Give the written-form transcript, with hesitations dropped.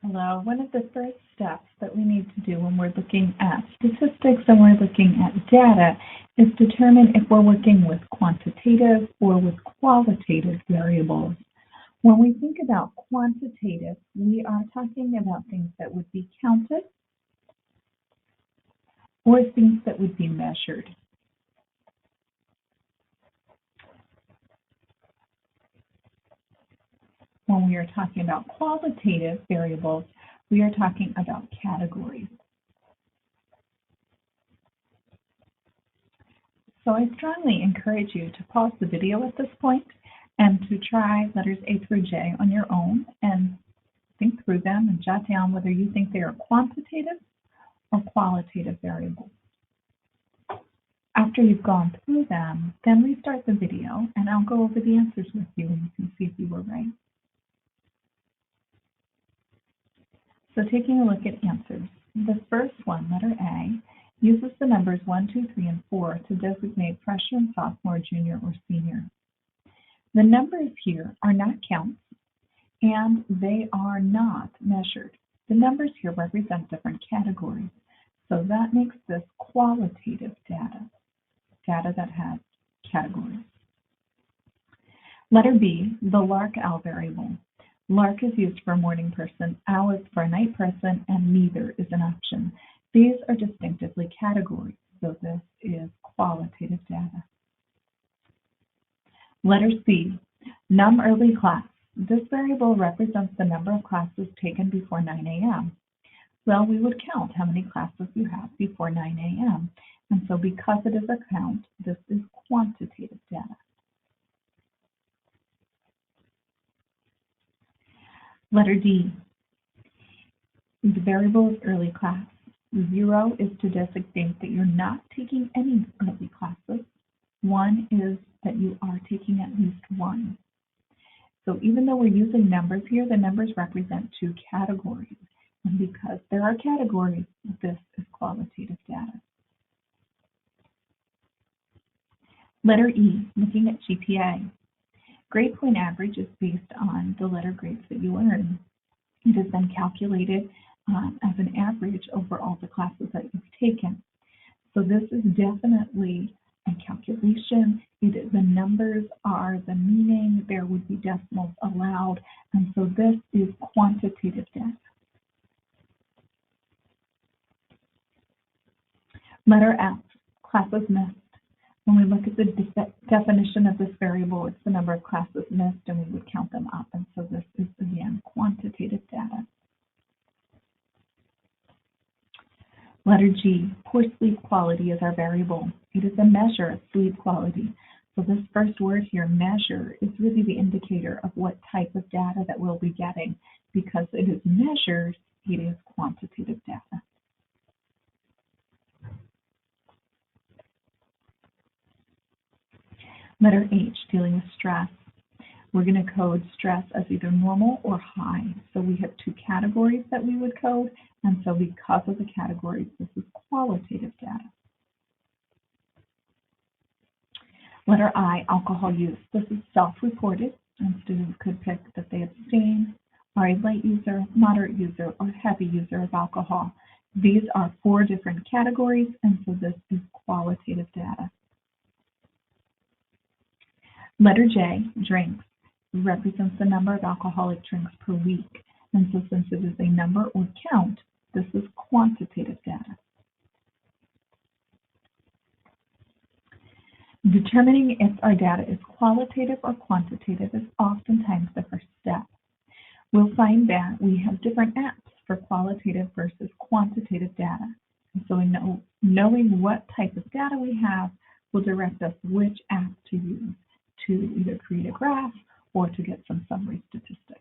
Hello. One of the first steps that we need to do when we're looking at statistics and we're looking at data is determine if we're working with quantitative or with qualitative variables. When we think about quantitative, we are talking about things that would be counted or things that would be measured. When we are talking about qualitative variables, we are talking about categories. So I strongly encourage you to pause the video at this point and to try letters A through J on your own and think through them and jot down whether you think they are quantitative or qualitative variables. After you've gone through them, then restart the video and I'll go over the answers with you and you can see if you were right. So taking a look at answers, the first one, letter A, uses the numbers 1, 2, 3, and 4 to designate freshman, sophomore, junior, or senior. The numbers here are not counts, and they are not measured. The numbers here represent different categories, so that makes this qualitative data that has categories. Letter B, the lark-owl variable. Lark is used for a morning person, owl is for a night person, and neither is an option. These are distinctively categories, so this is qualitative data. Letter C, num early class. This variable represents the number of classes taken before 9 a.m. Well, we would count how many classes you have before 9 a.m. And so because it is a count, this is quantitative data. Letter D, the variable is early class. 0 is to designate that you're not taking any early classes. 1 is that you are taking at least one. So even though we're using numbers here, the numbers represent two categories. And because there are categories, this is qualitative data. Letter E, looking at GPA. Grade point average is based on the letter grades that you earn. It is then calculated as an average over all the classes that you've taken. So this is definitely a calculation. The numbers are the meaning. There would be decimals allowed. And so this is quantitative data. Letter F, classes missed. When we look at the definition of this variable, it's the number of classes missed, and we would count them up. And so this is, again, quantitative data. Letter G, poor sleep quality is our variable. It is a measure of sleep quality. So this first word here, measure, is really the indicator of what type of data that we'll be getting. Because it is measured, it is quantitative data. Letter H, dealing with stress. We're going to code stress as either normal or high. So we have two categories that we would code, and so because of the categories, this is qualitative data. Letter I, alcohol use. This is self-reported, and students could pick that they abstain, are a light user, moderate user, or heavy user of alcohol. These are 4 different categories, and so this is qualitative data. Letter J, drinks, represents the number of alcoholic drinks per week. And so since it is a number or count, this is quantitative data. Determining if our data is qualitative or quantitative is oftentimes the first step. We'll find that we have different apps for qualitative versus quantitative data. And so knowing what type of data we have will direct us which app to use to either create a graph or to get some summary statistics.